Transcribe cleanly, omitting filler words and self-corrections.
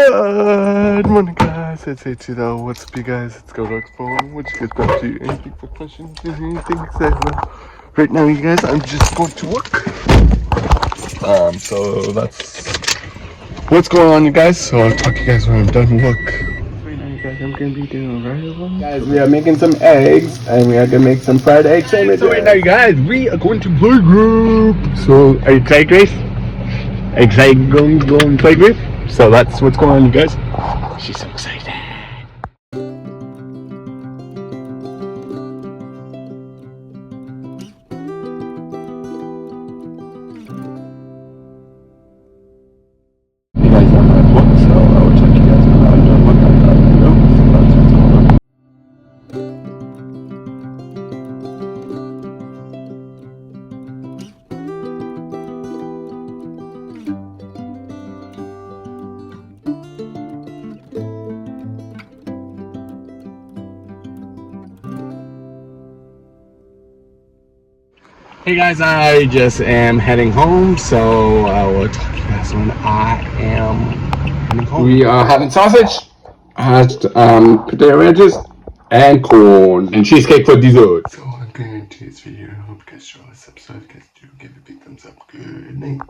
Good morning, guys. It's H2. What's up, you guys? It's Go Phone. What you guys up to? Anything for questions? Anything exciting? Right now, you guys, I'm just going to work. So that's what's going on, you guys. So I'll talk to you guys when I'm done work. Right now, you guys, I'm gonna be doing right. Guys, we are making some eggs, and we are gonna make some fried egg sandwiches. So right now, you guys, we are going to playgroup. So are you excited, Grace? Excited going playgroup? So that's what's going on, you guys. She's so excited. You guys are my book, so I will talk to you guys when I'm done with that video. So that's what's going on. Hey guys, I just am heading home, so I will talk to you guys when I am heading home. We are having sausage, potato wedges, and corn, and cheesecake for dessert. So I'm going to this video. I hope you guys enjoy this episode. If you guys do, give it a big thumbs up. Good night.